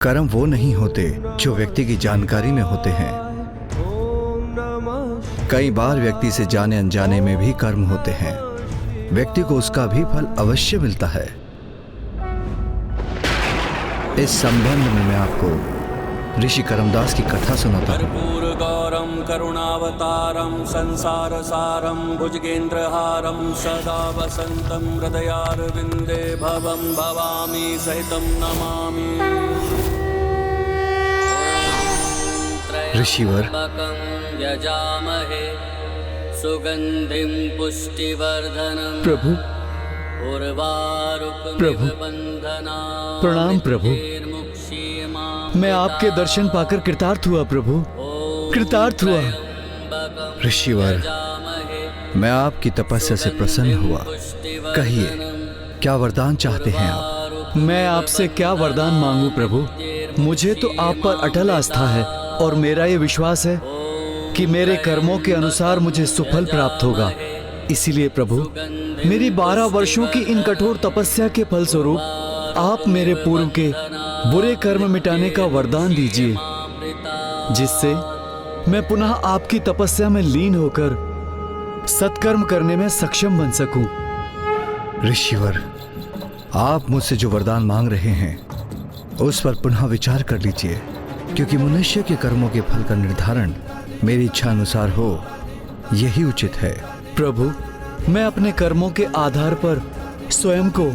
कर्म वो नहीं होते जो व्यक्ति की जानकारी में होते हैं। कई बार व्यक्ति से जाने अनजाने में भी कर्म होते हैं। व्यक्ति को उसका भी फल अवश्य मिलता है। इस संबंध में मैं आपको ऋषि करमदास की कथा सुनाता हूँ। कर्पूर गौरम करुणावतारम संसार सारम भुजगेंद्रहारम सदा वसंतम हृदयारविंदे भवम भवामी सहितम नमामि। ऋषिवर, यजामहे सुगंधिम पुष्टिवर्धनम प्रभु, प्रभु, प्रणाम प्रभु। मैं आपके दर्शन पाकर कृतार्थ हुआ प्रभु, कृतार्थ हुआ। ऋषिवर, मैं आपकी तपस्या से प्रसन्न हुआ। कहिए, क्या वरदान चाहते हैं आप? मैं आपसे क्या वरदान मांगू प्रभु? मुझे तो आप पर अटल आस्था है और मेरा ये विश्वास है कि मेरे कर्मों के अनुसार मुझे सुफल प्राप्त होगा। इसीलिए प्रभु, मेरी 12 वर्षों की इन कठोर तपस्या के फलस्वरूप आप मेरे पूर्व के बुरे कर्म मिटाने का वरदान दीजिए, जिससे मैं पुनः आपकी तपस्या में लीन होकर सत्कर्म करने में सक्षम बन सकूं। ऋषिवर, आप मुझसे जो वरदान मांग रहे हैं उस पर पुनः विचार कर लीजिए, क्योंकि मनुष्य के कर्मों के फल का निर्धारण मेरी इच्छा अनुसार हो, यही उचित है। प्रभु, मैं अपने कर्मों के आधार पर स्वयं को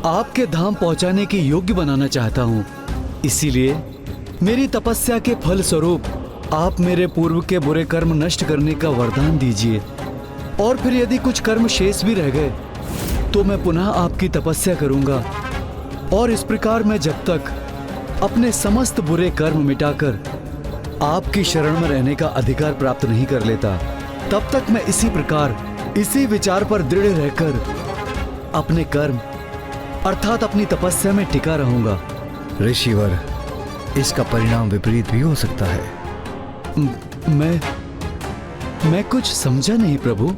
आपके धाम पहुंचाने के योग्य बनाना चाहता हूं। इसीलिए मेरी तपस्या के फल स्वरूप आप मेरे पूर्व के बुरे कर्म नष्ट करने का वरदान दीजिए, और फिर यदि कुछ कर्म शेष भी रह गए तो मैं पुनः आपकी तपस्या करूंगा। और इस प्रकार मैं जब तक अपने समस्त बुरे कर्म मिटाकर आपकी शरण में रहने का अधिकार प्राप्त नहीं कर लेता, तब तक मैं इसी प्रकार, इसी विचार पर दृढ़ रहकर अपने कर्म अर्थात अपनी तपस्या में टिका रहूंगा। ऋषिवर, इसका परिणाम विपरीत भी हो सकता है। मैं कुछ समझा नहीं प्रभु।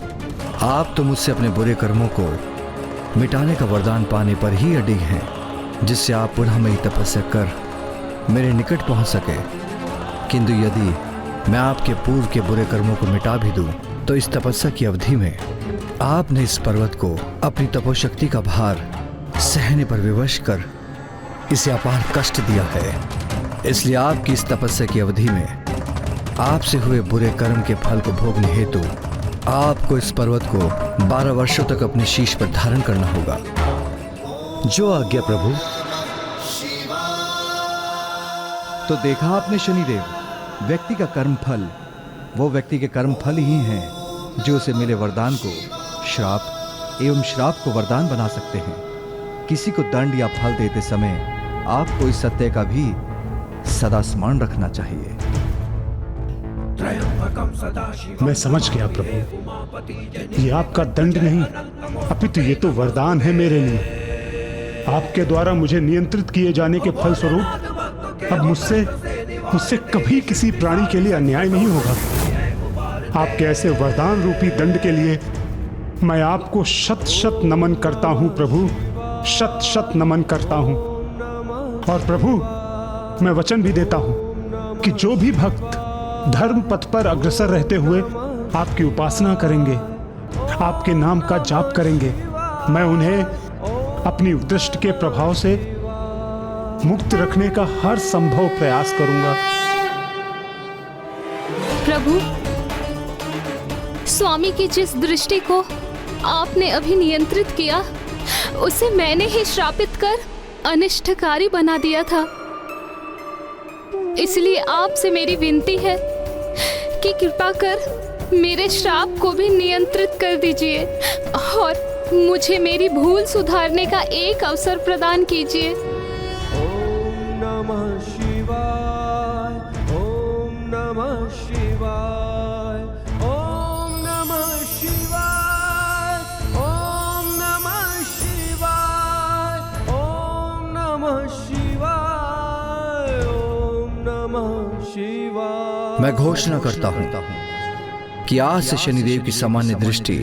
आप तो मुझसे अपने बुरे कर्मों को मिटाने का वरदान पाने पर ही अडिग हैं, जिससे आप पुनः मेरी तपस्या कर मेरे निकट पहुंच सके। किंतु यदि मैं आपके पूर्व के बुरे कर्मों को मिटा भी दूं, तो इस तपस्या की अवधि में आपने इस पर्वत को अपनी तपोशक्ति का भार सहने पर विवश कर इसे अपार कष्ट दिया है। इसलिए आपकी इस तपस्या की अवधि में आपसे हुए बुरे कर्म के फल को भोगने हेतु आपको इस पर्वत को 12 वर्षों तक अपने शीश पर धारण करना होगा। जो आज्ञा प्रभु। तो देखा आपने शनिदेव, व्यक्ति का कर्म फल वो व्यक्ति के कर्म फल ही हैं जो उसे मिले वरदान को श्राप एवं श्राप को वरदान बना सकते हैं। किसी को दंड या फल देते समय आपको इस सत्य का भी सदा स्मरण रखना चाहिए। मैं समझ गया प्रभु, ये आपका दंड नहीं अपितु ये तो वरदान है मेरे लिए। आपके द्वारा मुझे नियंत्रित किए जाने के फल स्वरूप अब मुझसे कभी किसी प्राणी के लिए अन्याय नहीं होगा। आपके ऐसे वरदान रूपी दंड के लिए मैं आपको शत शत नमन करता हूं प्रभु, शत शत नमन करता हूं। और प्रभु, मैं वचन भी देता हूं कि जो भी भक्त धर्म पथ पर अग्रसर रहते हुए आपकी उपासना करेंगे, आपके नाम का जाप करेंगे, मैं उन्हें अपनी दृष्टि के प्रभाव से मुक्त रखने का हर संभव प्रयास करूंगा। प्रभु, स्वामी की जिस दृष्टि को आपने अभी नियंत्रित किया, उसे मैंने ही श्रापित कर अनिष्टकारी बना दिया था। इसलिए आपसे मेरी विनती है कि कृपा कर मेरे श्राप को भी नियंत्रित कर दीजिए और मुझे मेरी भूल सुधारने का एक अवसर प्रदान कीजिए। ओम नमः शिवाय, ओम नमः शिवाय, ओम नमः शिवाय, ओम नमः शिवाय, ओम नमः शिवाय, ओम नमः शिवाय। मैं घोषणा करता हूं कि आज से शनिदेव की सामान्य दृष्टि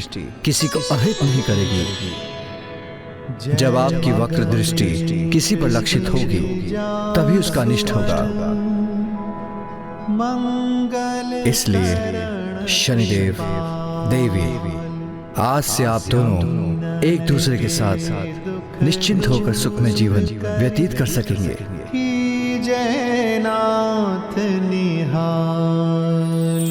किसी को अहित नहीं करेगी। जब आपकी वक्र दृष्टि किसी पर लक्षित होगी तभी उसका अनिष्ट होगा। इसलिए शनिदेव देवी, आज से आप दोनों एक दूसरे के साथ निश्चिंत होकर सुखमय जीवन व्यतीत कर सकेंगे। जयनाथ निहाल।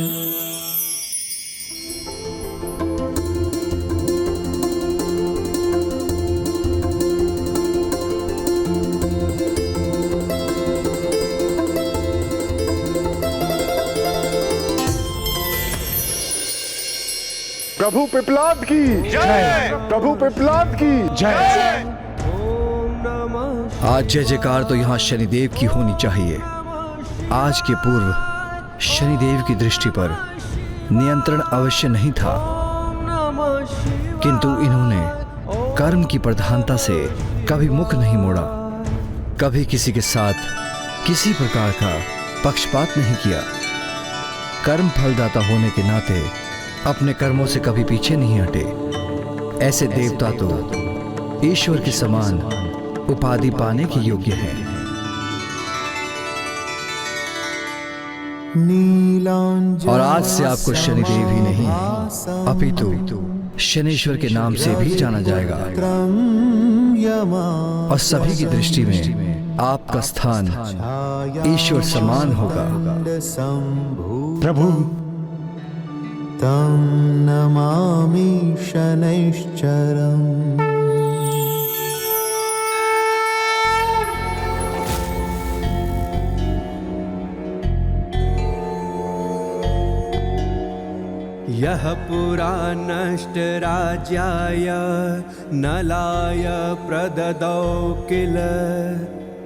प्रभु पिपलाद की जय। प्रभु पिपलाद की जय। ओम नमः आज जय जयकार तो यहाँ शनिदेव की होनी चाहिए। आज के पूर्व शनिदेव की दृष्टि पर नियंत्रण अवश्य नहीं था, नमः शिवाय। किंतु इन्होंने कर्म की प्रधानता से कभी मुख नहीं मोड़ा, कभी किसी के साथ किसी प्रकार का पक्षपात नहीं किया। कर्म फलदाता होने के नाते अपने कर्मों से कभी पीछे नहीं हटे। ऐसे देवता तो ईश्वर के समान उपाधि पाने के योग्य हैं। और आज से आपको शनिदेव ही नहीं अपितु शनीश्वर के नाम से भी जाना जाएगा। और सभी की दृष्टि में आपका स्थान ईश्वर समान होगा। प्रभु तं नमामि शनैश्चरम्। यः पुरा नष्ट राज्याय नलाय प्रददौ किल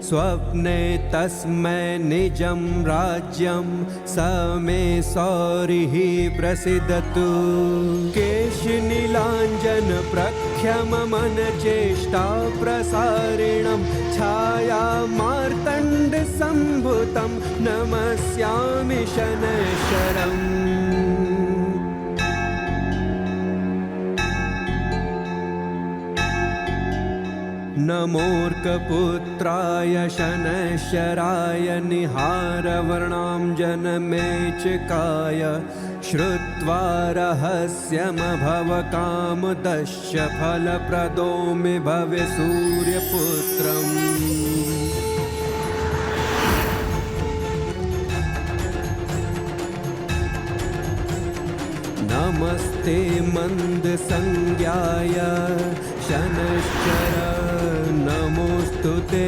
स्वप्ने तस्मै निजं राज्यं स मे सौरिः प्रसीदतु। केशनीलाञ्जन प्रख्यममन चेष्टा प्रसारिणं छाया मार्तण्ड सम्भुतं नमस्यामि शनैश्चरम्। नमोऽर्कपुत्राय शनैश्चराय निहारवर्णां जनमेचकाय श्रुत्वा रहस्यमभवकामदस्य फलप्रदो मे भवे सूर्यपुत्रम्। नमस्ते मन्दसंज्ञाय शनैश्चर नमोऽस्तु ते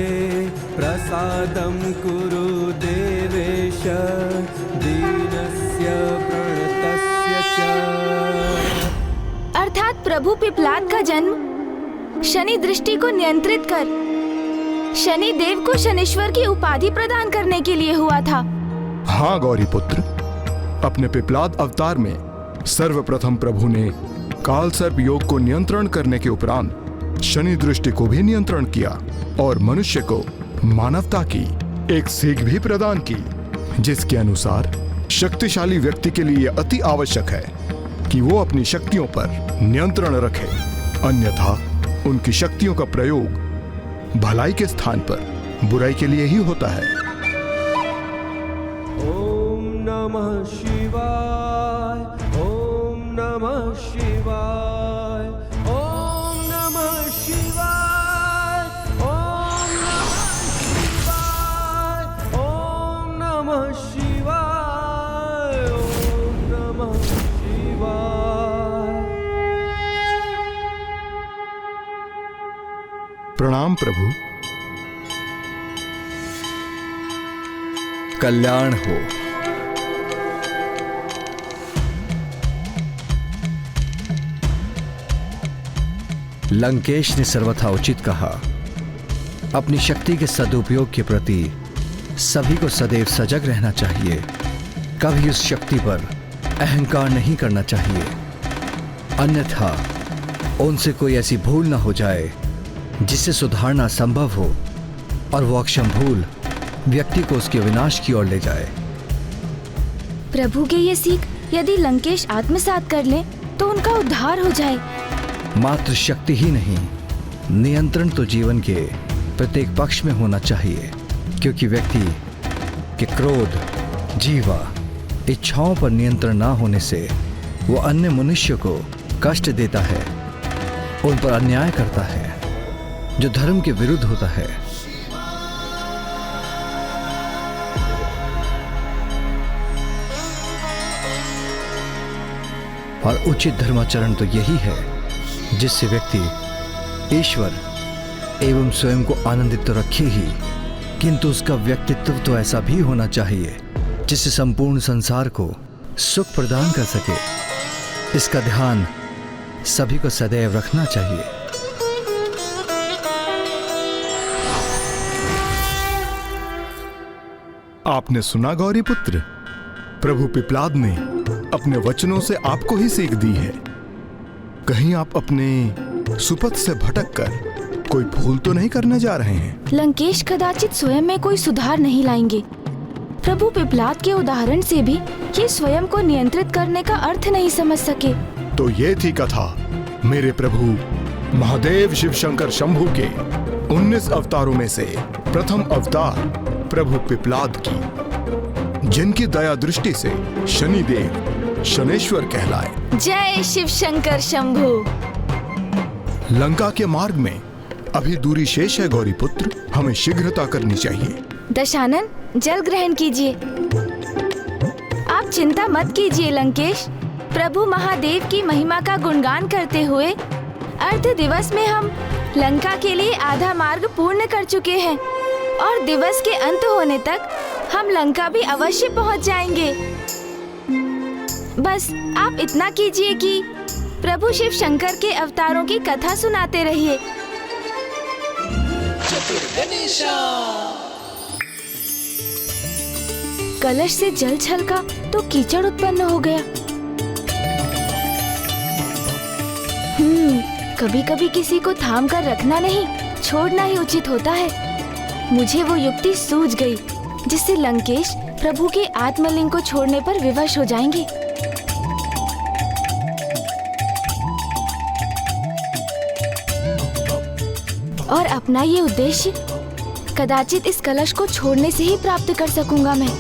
प्रसादं कुरु देवेश दीनस्य प्रणतस्य च। अर्थात प्रभु पिपलाद का जन्म शनि दृष्टि को नियंत्रित कर शनि देव को शनीश्वर की उपाधि प्रदान करने के लिए हुआ था। हाँ गौरी पुत्र, अपने पिपलाद अवतार में सर्वप्रथम प्रभु ने काल सर्प योग को नियंत्रण करने के उपरांत शनि दृष्टि को भी नियंत्रण किया और मनुष्य को मानवता की एक सीख भी प्रदान की, जिसके अनुसार शक्तिशाली व्यक्ति के लिए अति आवश्यक है कि वो अपनी शक्तियों पर नियंत्रण रखे, अन्यथा उनकी शक्तियों का प्रयोग भलाई के स्थान पर बुराई के लिए ही होता है। ओम नमः शिवाय। ओम नमः शिवाय। ओम नमः शिवाय। ओम नमः शिवाय। ओम नमः शिवाय। प्रणाम प्रभु। कल्याण हो। लंकेश ने सर्वथा उचित कहा। अपनी शक्ति के सदुपयोग के प्रति सभी को सदैव सजग रहना चाहिए। कभी उस शक्ति पर अहंकार नहीं करना चाहिए, अन्यथा उनसे कोई ऐसी भूल न हो जाए जिससे सुधारना संभव हो और वो अक्षम भूल व्यक्ति को उसके विनाश की ओर ले जाए। प्रभु के ये सीख यदि लंकेश आत्मसात कर ले तो उनका उद्धार हो जाए। मात्र शक्ति ही नहीं, नियंत्रण तो जीवन के प्रत्येक पक्ष में होना चाहिए, क्योंकि व्यक्ति के क्रोध, जीवा, इच्छाओं पर नियंत्रण ना होने से वो अन्य मनुष्य को कष्ट देता है, उन पर अन्याय करता है, जो धर्म के विरुद्ध होता है। और उचित धर्माचरण तो यही है जिससे व्यक्ति ईश्वर एवं स्वयं को आनंदित तो रखे ही, किंतु उसका व्यक्तित्व तो ऐसा भी होना चाहिए जिससे संपूर्ण संसार को सुख प्रदान कर सके। इसका ध्यान सभी को सदैव रखना चाहिए। आपने सुना गौरी पुत्र, प्रभु पिपलाद ने अपने वचनों से आपको ही सीख दी है। कहीं आप अपने सुपथ से भटककर कोई भूल तो नहीं करने जा रहे हैं? लंकेश कदाचित स्वयं में कोई सुधार नहीं लाएंगे। प्रभु पिपलाद के उदाहरण से भी ये स्वयं को नियंत्रित करने का अर्थ नहीं समझ सके। तो ये थी कथा मेरे प्रभु महादेव शिव शंकर शंभू के 19 अवतारों में से प्रथम अवतार प्रभु पिपलाद की, जिनकी दया दृष्टि से शनिदेव शनेश्वर कहलाए। जय शिव शंकर शंभू। लंका के मार्ग में अभी दूरी शेष है गौरी पुत्र, हमें शीघ्रता करनी चाहिए। दशानन, जल ग्रहण कीजिए। आप चिंता मत कीजिए लंकेश। प्रभु महादेव की महिमा का गुणगान करते हुए अर्ध दिवस में हम लंका के लिए आधा मार्ग पूर्ण कर चुके हैं और दिवस के अंत होने तक हम लंका भी अवश्य पहुंच जाएंगे। बस आप इतना कीजिए कि प्रभु शिव शंकर के अवतारों की कथा सुनाते रहिए। कलश से जल छलका तो कीचड़ उत्पन्न हो गया। कभी कभी किसी को थाम कर रखना नहीं, छोड़ना ही उचित होता है। मुझे वो युक्ति सूझ गई जिससे लंकेश प्रभु के आत्मलिंग को छोड़ने पर विवश हो जाएंगे। और अपना ये उद्देश्य कदाचित इस कलश को छोड़ने से ही प्राप्त कर सकूंगा मैं।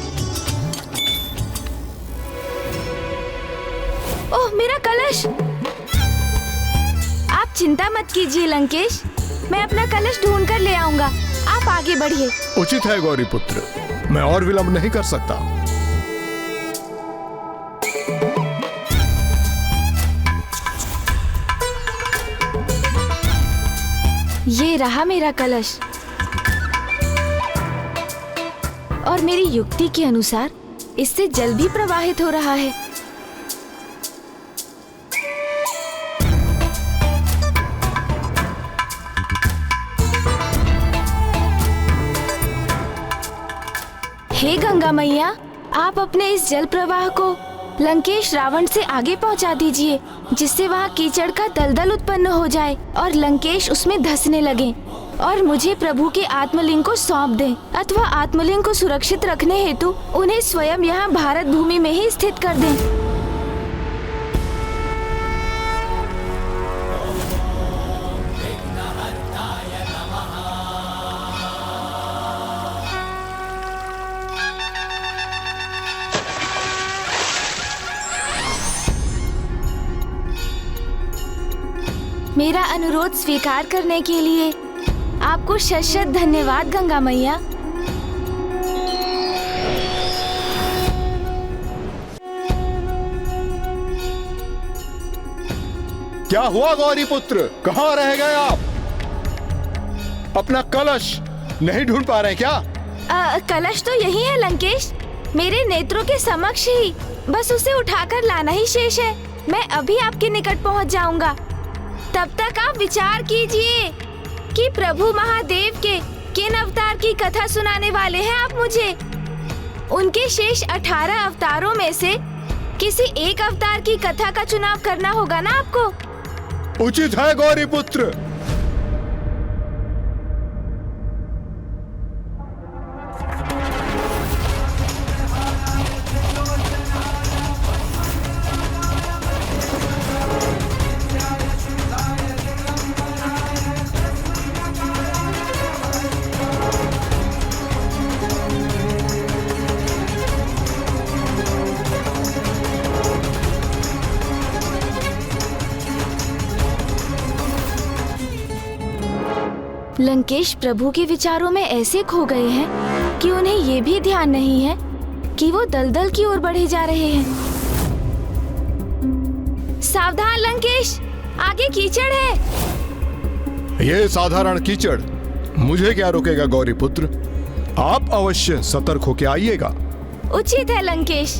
ओह, मेरा कलश! आप चिंता मत कीजिए लंकेश, मैं अपना कलश ढूंढ कर ले आऊंगा। आप आगे बढ़िए। उचित है गौरी पुत्र, मैं और विलंब नहीं कर सकता। ये रहा मेरा कलश और मेरी युक्ति के अनुसार इससे जल भी प्रवाहित हो रहा है। हे गंगा मैया, आप अपने इस जल प्रवाह को लंकेश रावण से आगे पहुंचा दीजिए, जिससे वहाँ कीचड़ का दलदल उत्पन्न हो जाए और लंकेश उसमें धंसने लगे और मुझे प्रभु के आत्मलिंग को सौंप दें, अथवा आत्मलिंग को सुरक्षित रखने हेतु उन्हें स्वयं यहाँ भारत भूमि में ही स्थित कर दें। मेरा अनुरोध स्वीकार करने के लिए आपको शत-शत धन्यवाद गंगा मैया। क्या हुआ गौरी पुत्र, कहाँ रह गए आप? अपना कलश नहीं ढूंढ पा रहे क्या? कलश तो यही है लंकेश, मेरे नेत्रों के समक्ष ही, बस उसे उठाकर लाना ही शेष है। मैं अभी आपके निकट पहुंच जाऊंगा। तब तक आप विचार कीजिए कि प्रभु महादेव के किन अवतार की कथा सुनाने वाले हैं आप मुझे। उनके शेष 18 अवतारों में से किसी एक अवतार की कथा का चुनाव करना होगा ना आपको। उचित है गौरी पुत्र। लंकेश प्रभु के विचारों में ऐसे खो गए हैं कि उन्हें ये भी ध्यान नहीं है कि वो दलदल की ओर बढ़े जा रहे हैं। सावधान लंकेश, आगे कीचड़ है। ये साधारण कीचड़ मुझे क्या रोकेगा गौरी पुत्र? आप अवश्य सतर्क होके आइएगा। उचित है लंकेश,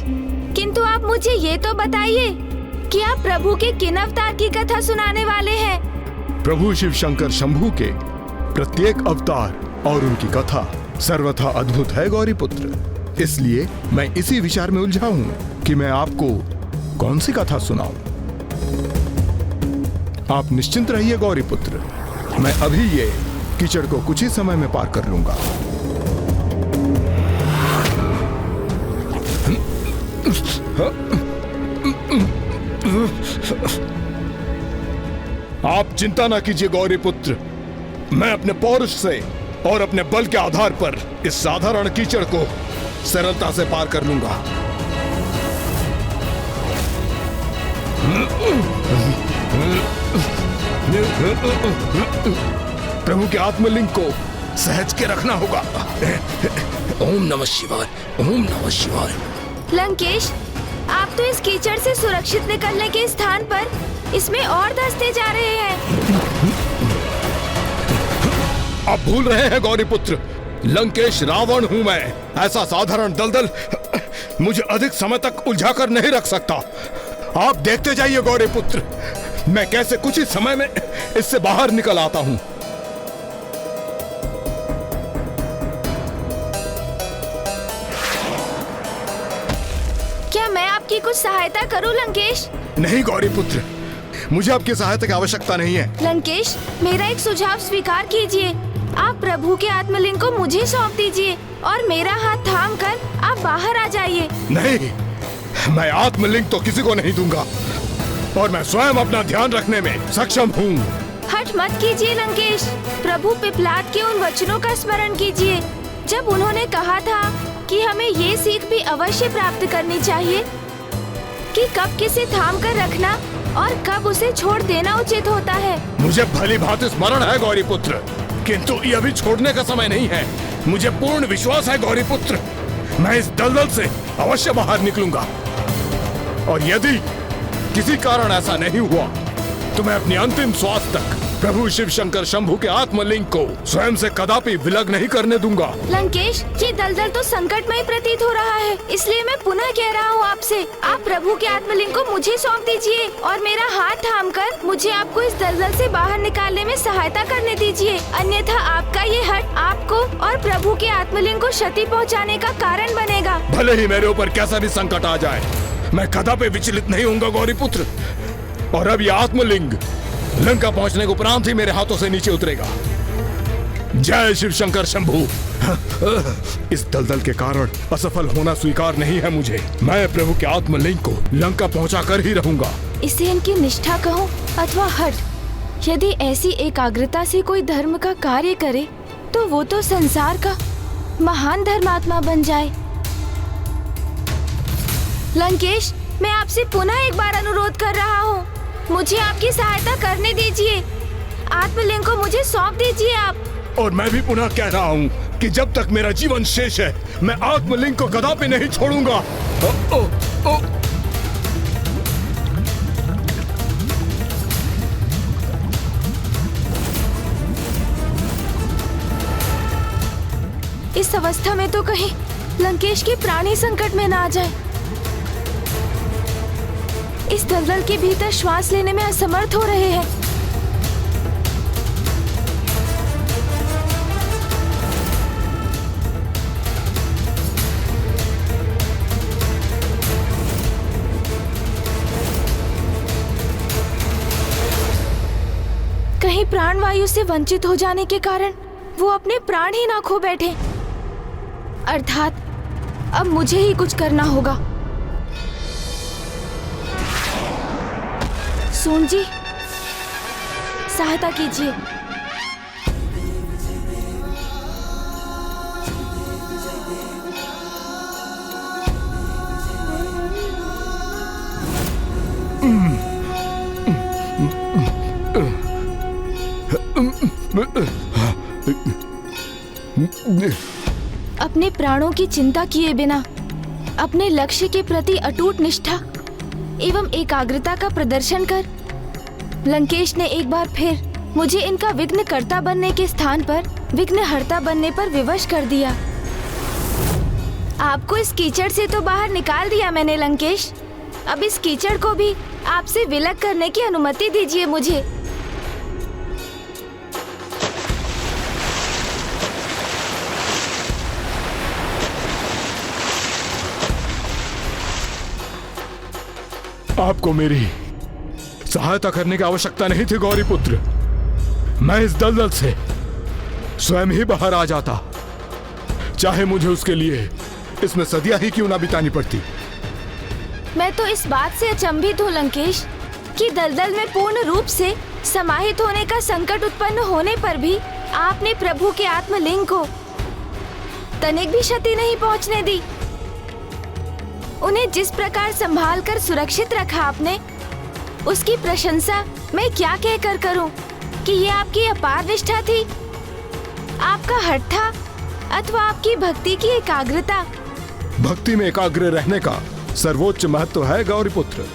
किंतु आप मुझे ये तो बताइए कि आप प्रभु के किन अवतार की कथा सुनाने वाले हैं? प्रभु शिव शंकर शंभू के प्रत्येक अवतार और उनकी कथा सर्वथा अद्भुत है गौरी पुत्र। इसलिए मैं इसी विचार में उलझा हूं कि मैं आपको कौन सी कथा सुनाऊं। आप निश्चिंत रहिए गौरी पुत्र, मैं अभी ये कीचड़ को कुछ ही समय में पार कर लूंगा। आप चिंता ना कीजिए गौरी पुत्र, मैं अपने पौरुष से और अपने बल के आधार पर इस साधारण कीचड़ को सरलता से पार कर लूंगा। प्रभु के आत्मलिंग को सहज के रखना होगा। ओम नमः शिवाय, ओम नमः शिवाय। लंकेश, आप तो इस कीचड़ से सुरक्षित निकलने के स्थान पर इसमें और धंसते जा रहे हैं। आप भूल रहे हैं गौरी पुत्र, लंकेश रावण हूं मैं। ऐसा साधारण दलदल मुझे अधिक समय तक उलझा कर नहीं रख सकता। आप देखते जाइए गौरी पुत्र, मैं कैसे कुछ ही समय में इससे बाहर निकल आता हूं। क्या मैं आपकी कुछ सहायता करूं लंकेश? नहीं गौरी पुत्र, मुझे आपकी सहायता की आवश्यकता नहीं है। लंकेश, मेरा एक सुझाव स्वीकार कीजिए। आप प्रभु के आत्मलिंग को मुझे सौंप दीजिए और मेरा हाथ थाम कर आप बाहर आ जाइए। नहीं, मैं आत्मलिंग तो किसी को नहीं दूंगा और मैं स्वयं अपना ध्यान रखने में सक्षम हूँ। हट मत कीजिए लंकेश, प्रभु पिपलाद के उन वचनों का स्मरण कीजिए जब उन्होंने कहा था कि हमें ये सीख भी अवश्य प्राप्त करनी चाहिए कि कब किसे थाम कर रखना और कब उसे छोड़ देना उचित होता है। मुझे भली भांति स्मरण है गौरी पुत्र, किंतु ये अभी छोड़ने का समय नहीं है। मुझे पूर्ण विश्वास है गौरी पुत्र, मैं इस दलदल से अवश्य बाहर निकलूंगा और यदि किसी कारण ऐसा नहीं हुआ तो मैं अपनी अंतिम श्वास तक प्रभु शिव शंकर शंभू के आत्मलिंग को स्वयं से कदापि विलग नहीं करने दूंगा। लंकेश, ये दलदल तो संकटमय प्रतीत हो रहा है, इसलिए मैं पुनः कह रहा हूँ आपसे, आप प्रभु के आत्मलिंग को मुझे सौंप दीजिए और मेरा हाथ थामकर मुझे आपको इस दलदल से बाहर निकालने में सहायता करने दीजिए। अन्यथा आपका ये हट आपको और प्रभु के आत्मलिंग को क्षति पहुँचाने का कारण बनेगा। भले ही मेरे ऊपर कैसा भी संकट आ जाए, मैं कदापि विचलित नहीं होऊंगा गौरी पुत्र। और अब ये आत्मलिंग लंका पहुंचने के उपरांत ही मेरे हाथों से नीचे उतरेगा। जय शिव शंकर शंभू। इस दलदल के कारण असफल होना स्वीकार नहीं है मुझे। मैं प्रभु के आत्मलिंग को लंका पहुंचा कर ही रहूंगा। इसे इनकी निष्ठा कहूँ अथवा हट, यदि ऐसी एकाग्रता से कोई धर्म का कार्य करे तो वो तो संसार का महान धर्मात्मा बन जाए। लंकेश, मैं आपसे पुनः एक बार अनुरोध कर रहा हूँ, मुझे आपकी सहायता करने दीजिए। आत्मलिंग को मुझे सौंप दीजिए आप। और मैं भी पुनः कह रहा हूँ कि जब तक मेरा जीवन शेष है मैं आत्मलिंग को कदापि नहीं छोड़ूंगा। ओ, ओ, ओ। इस अवस्था में तो कहीं लंकेश के प्राण ही संकट में ना आ जाए। इस दलदल के भीतर श्वास लेने में असमर्थ हो रहे हैं। कहीं प्राणवायु से वंचित हो जाने के कारण वो अपने प्राण ही ना खो बैठे। अर्थात अब मुझे ही कुछ करना होगा। सोन जी, सहायता कीजिए। अपने प्राणों की चिंता किए बिना अपने लक्ष्य के प्रति अटूट निष्ठा एवं एकाग्रता का प्रदर्शन कर लंकेश ने एक बार फिर मुझे इनका विघ्नकर्ता बनने के स्थान पर विघ्नहर्ता बनने पर विवश कर दिया। आपको इस कीचड़ से तो बाहर निकाल दिया मैंने लंकेश, अब इस कीचड़ को भी आपसे विलग करने की अनुमति दीजिए मुझे। आपको मेरी सहायता करने की आवश्यकता नहीं थी गौरी पुत्र। मैं इस दलदल से स्वयं ही बाहर आ जाता, चाहे मुझे उसके लिए इसमें सदियां ही क्यों ना बितानी पड़ती। मैं तो इस बात से अचंभित हूँ लंकेश कि दलदल में पूर्ण रूप से समाहित होने का संकट उत्पन्न होने पर भी आपने प्रभु के आत्मलिंग को तनिक भी क्षति नहीं पहुँचने दी। उन्हें जिस प्रकार संभाल कर सुरक्षित रखा आपने, उसकी प्रशंसा मैं क्या कहकर करूं कि ये आपकी अपार निष्ठा थी, आपका हठ था अथवा आपकी भक्ति की एकाग्रता। भक्ति में एकाग्र रहने का सर्वोच्च महत्व है गौरी पुत्र,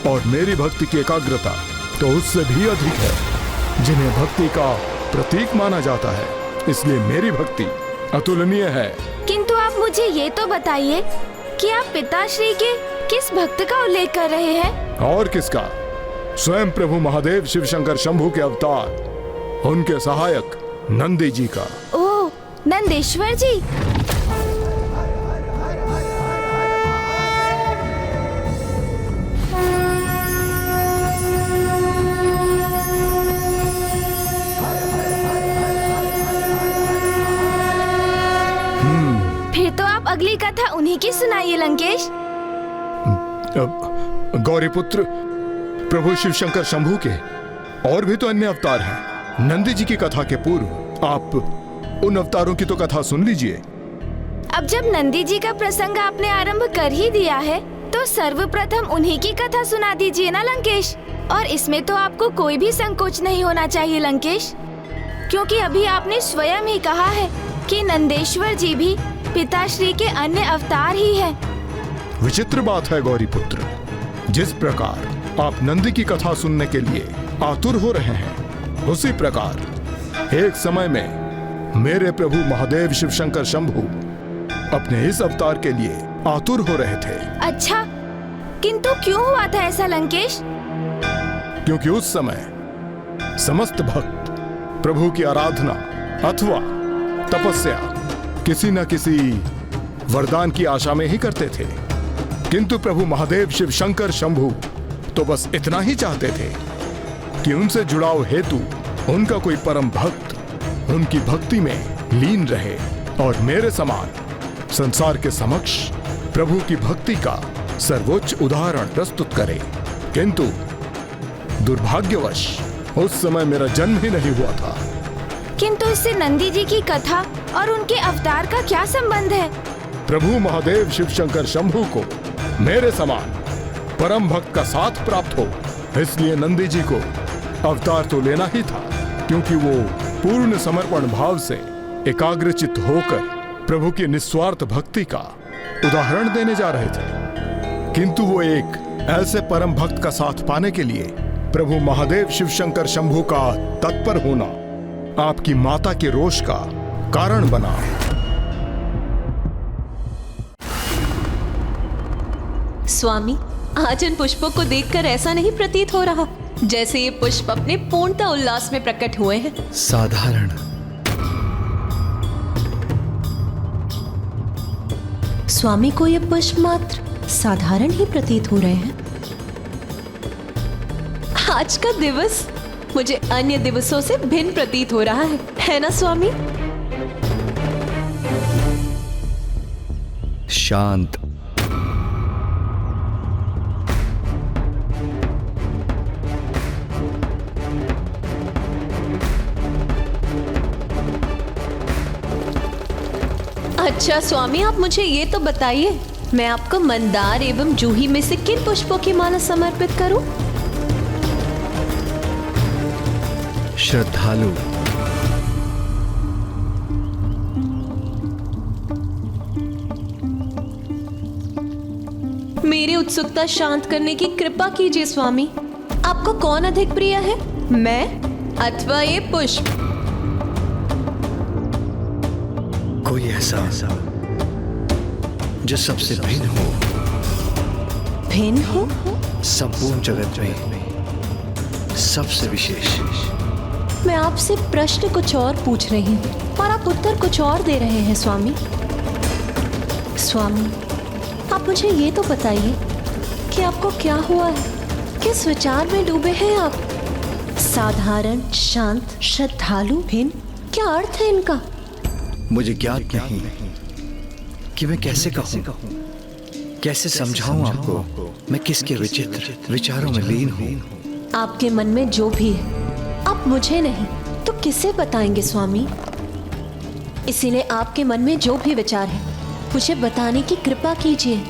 और मेरी भक्ति की एकाग्रता तो उससे भी अधिक है, जिन्हें भक्ति का प्रतीक माना जाता है। इसलिए मेरी भक्ति अतुलनीय है। किंतु आप मुझे ये तो बताइए कि आप पिताश्री के किस भक्त का उल्लेख कर रहे हैं? और किसका? स्वयं प्रभु महादेव शिव शंकर शंभू के अवतार, उनके सहायक नंदी जी का। ओह, नंदेश्वर जी। फिर तो आप अगली कथा उन्हीं की सुनाइए लंकेश। गौरी पुत्र, प्रभु शिव शंकर शंभू के और भी तो अन्य अवतार हैं। नंदी जी की कथा के पूर्व आप उन अवतारों की तो कथा सुन लीजिए। अब जब नंदी जी का प्रसंग आपने आरंभ कर ही दिया है, तो सर्वप्रथम उन्हीं की कथा सुना दीजिए ना लंकेश। और इसमें तो आपको कोई भी संकोच नहीं होना चाहिए लंकेश, क्योंकि अभी आपने स्वयं ही कहा है कि नंदेश्वर जी भी पिताश्री के अन्य अवतार ही हैं। विचित्र बात है गौरी पुत्र, जिस प्रकार आप नंदी की कथा सुनने के लिए आतुर हो रहे हैं, उसी प्रकार एक समय में मेरे प्रभु महादेव शिव शंकर शंभू अपने इस अवतार के लिए आतुर हो रहे थे। अच्छा, किंतु क्यों हुआ था ऐसा लंकेश? क्योंकि उस समय समस्त भक्त प्रभु की आराधना अथवा तपस्या किसी न किसी वरदान की आशा में ही करते थे, किंतु प्रभु महादेव शिव शंकर शंभू तो बस इतना ही चाहते थे कि उनसे जुड़ाव हेतु उनका कोई परम भक्त उनकी भक्ति में लीन रहे और मेरे समान संसार के समक्ष प्रभु की भक्ति का सर्वोच्च उदाहरण प्रस्तुत करे। किंतु दुर्भाग्यवश उस समय मेरा जन्म ही नहीं हुआ था। किंतु इससे नंदी जी की कथा और उनके अवतार का क्या संबंध है? प्रभु महादेव शिव शंकर शंभू को मेरे समान परम भक्त का साथ प्राप्त हो, इसलिए नंदी जी को अवतार तो लेना ही था, क्योंकि वो पूर्ण समर्पण भाव से एकाग्रचित्त होकर प्रभु की निस्वार्थ भक्ति का उदाहरण देने जा रहे थे। किंतु वो एक ऐसे परम भक्त का साथ पाने के लिए प्रभु महादेव शिव शंकर शंभू का तत्पर होना आपकी माता के रोष का कारण बना। स्वामी, आज इन पुष्पों को देखकर ऐसा नहीं प्रतीत हो रहा जैसे ये पुष्प अपने पूर्णता उल्लास में प्रकट हुए हैं। साधारण। स्वामी को ये पुष्प मात्र साधारण ही प्रतीत हो रहे हैं। आज का दिवस मुझे अन्य दिवसों से भिन्न प्रतीत हो रहा है ना स्वामी? शांत। अच्छा स्वामी, आप मुझे ये तो बताइए, मैं आपको मंदार एवं जूही में से किन पुष्पों की माला समर्पित करूं? श्रद्धालु। मेरी उत्सुकता शांत करने की कृपा कीजिए स्वामी। आपको कौन अधिक प्रिय है, मैं अथवा ये पुष्प? कोई ऐसा जो सबसे भिन्न हो, भिन्न हो? संपूर्ण जगत में सबसे विशेष। मैं आपसे प्रश्न कुछ और पूछ रही हूँ और आप उत्तर कुछ और दे रहे हैं स्वामी। स्वामी, आप मुझे ये तो बताइए कि आपको क्या हुआ है, किस विचार में डूबे हैं आप? साधारण, शांत, श्रद्धालु, भिन्न, क्या अर्थ है इनका? मुझे ज्ञात नहीं कि मैं कैसे कहूँ, कैसे समझाऊं आपको मैं किसके विचित्र विचारों में लीन हूँ। आपके मन में जो भी है आप मुझे नहीं तो किसे बताएंगे स्वामी? इसीलिए आपके मन में जो भी विचार है मुझे बताने की कृपा कीजिए।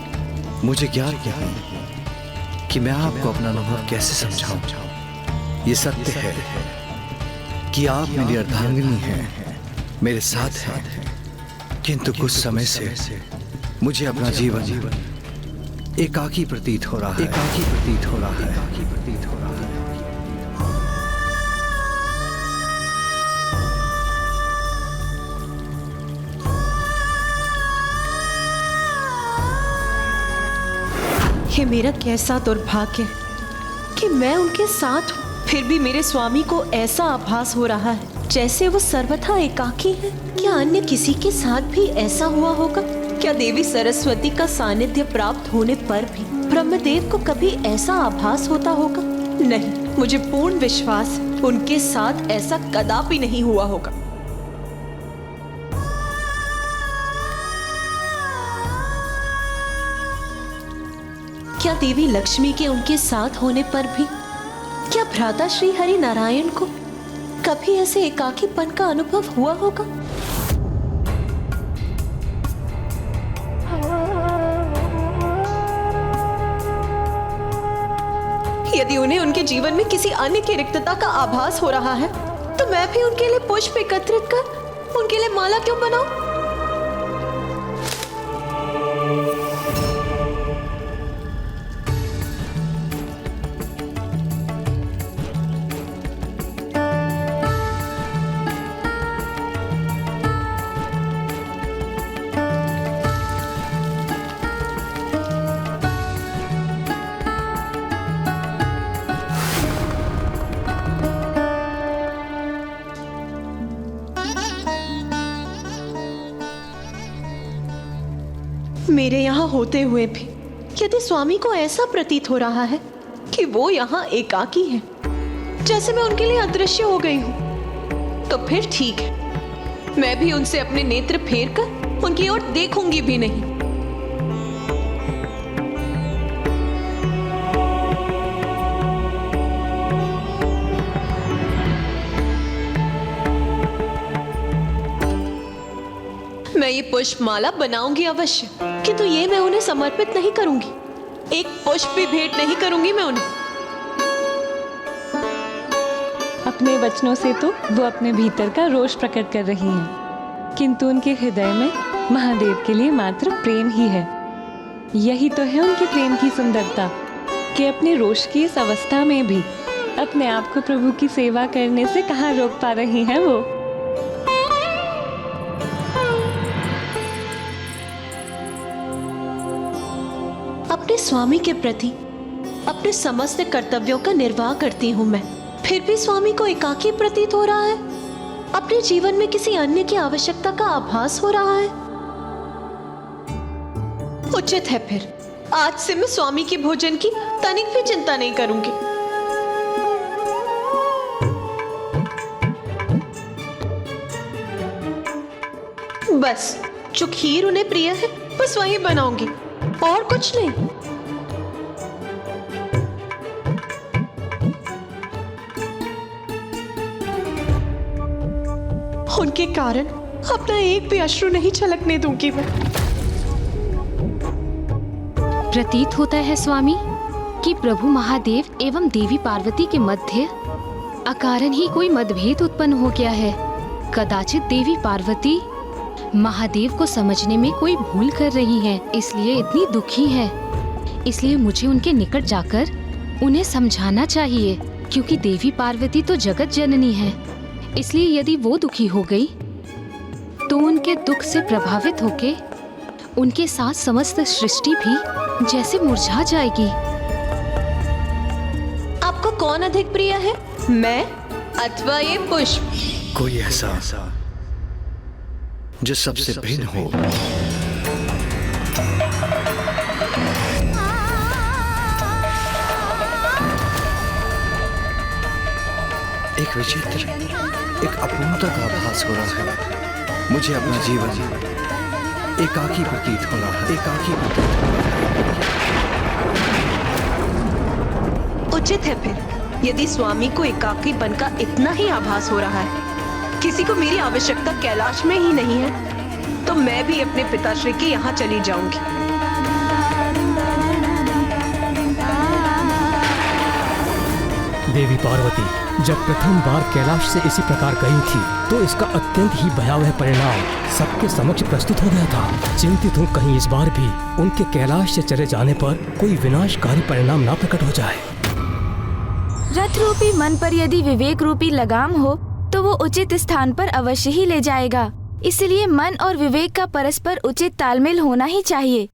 मुझे ज्ञात नहीं कि मैं आपको अपना अनुभव कैसे समझाऊं। ये सत्य है कि आप मेरी अर्धांगिनी हैं, मेरे साथ हैं, किंतु कुछ समय से मुझे अपना जीवन एकाकी प्रतीत हो रहा है। एकाकी प्रतीत हो रहा है। एकाकी प्रतीत हो रहा है। ये मेरा कैसा दुर्भाग्य है कि मैं उनके साथ हूँ, फिर भी मेरे स्वामी को ऐसा आभास हो रहा है जैसे वो सर्वथा एकाकी है। क्या अन्य किसी के साथ भी ऐसा हुआ होगा? क्या देवी सरस्वती का सानिध्य प्राप्त होने पर भी ब्रह्मदेव को कभी ऐसा आभास होता होगा? नहीं, मुझे पूर्ण विश्वास है उनके साथ ऐसा कदापि नहीं हुआ होगा। क्या देवी लक्ष्मी के उनके साथ होने पर भी, क्या भ्राता श्री हरि नारायण को कभी ऐसे एकाकीपन का अनुभव हुआ होगा? यदि उन्हें उनके जीवन में किसी अन्य की रिक्तता का आभास हो रहा है तो मैं भी उनके लिए पुष्प एकत्रित कर उनके लिए माला क्यों बनाऊं? मेरे यहाँ होते हुए भी यदि स्वामी को ऐसा प्रतीत हो रहा है कि वो यहाँ एकाकी है, जैसे मैं उनके लिए अदृश्य हो गई हूँ, तो फिर ठीक है, मैं भी उनसे अपने नेत्र फेर कर उनकी ओर देखूंगी भी नहीं। मैं ये पुष्पमाला बनाऊंगी अवश्य, किंतु ये मैं उन्हें समर्पित नहीं करूंगी। एक पुष्प भी भेंट नहीं करूंगी मैं उन्हें। अपने वचनों से तो वो अपने भीतर का रोष प्रकट कर रही हैं, किंतु उनके हृदय में महादेव के लिए मात्र प्रेम ही है। यही तो है उनके प्रेम की सुंदरता कि अपने रोष की इस अवस्था में भी अपने आप को प्रभु की सेवा करने से कहाँ रोक पा रही हैं वो। अपने स्वामी के प्रति अपने समस्त कर्तव्यों का निर्वाह करती हूँ मैं, फिर भी स्वामी को एकाकी प्रतीत हो रहा है। अपने जीवन में किसी अन्य की आवश्यकता का आभास हो रहा है। उचित है, फिर आज से मैं स्वामी की भोजन की तनिक भी चिंता नहीं करूंगी। बस जो खीर उन्हें प्रिय है बस वही बनाऊंगी, और कुछ नहीं। उनके कारण अपना एक भी अश्रु नहीं छलकने दूंगी मैं। प्रतीत होता है स्वामी कि प्रभु महादेव एवं देवी पार्वती के मध्य अकारण ही कोई मतभेद उत्पन्न हो गया है। कदाचित देवी पार्वती महादेव को समझने में कोई भूल कर रही हैं, इसलिए इतनी दुखी हैं। इसलिए मुझे उनके निकट जाकर उन्हें समझाना चाहिए, क्योंकि देवी पार्वती तो जगत जननी है। इसलिए यदि वो दुखी हो गई तो उनके दुख से प्रभावित होके उनके साथ समस्त सृष्टि भी जैसे मुरझा जाएगी। आपको कौन अधिक प्रिय है, मैं अथवा ये पुष्प? कोई ऐसा जो सबसे भिन्न हो। एक विचित्र, एक अपूर्णता का आभास हो रहा है। मुझे अपना जीवन एकाकी प्रतीत हो रहा है, एकाकी प्रतीत हो रहा है। उचित है फिर, यदि स्वामी को एकाकीपन का इतना ही आभास हो रहा है, किसी को मेरी आवश्यकता कैलाश में ही नहीं है, तो मैं भी अपने पिताश्री के यहाँ चली जाऊंगी। देवी पार्वती जब प्रथम बार कैलाश से इसी प्रकार गई थी तो इसका अत्यंत ही भयावह परिणाम सबके समक्ष प्रस्तुत हो गया था। चिंतित हूँ कहीं इस बार भी उनके कैलाश से चले जाने पर कोई विनाशकारी परिणाम ना प्रकट हो जाए। रथ रूपी मन पर यदि विवेक रूपी लगाम हो तो वो उचित स्थान पर अवश्य ही ले जाएगा। इसलिए मन और विवेक का परस्पर उचित तालमेल होना ही चाहिए।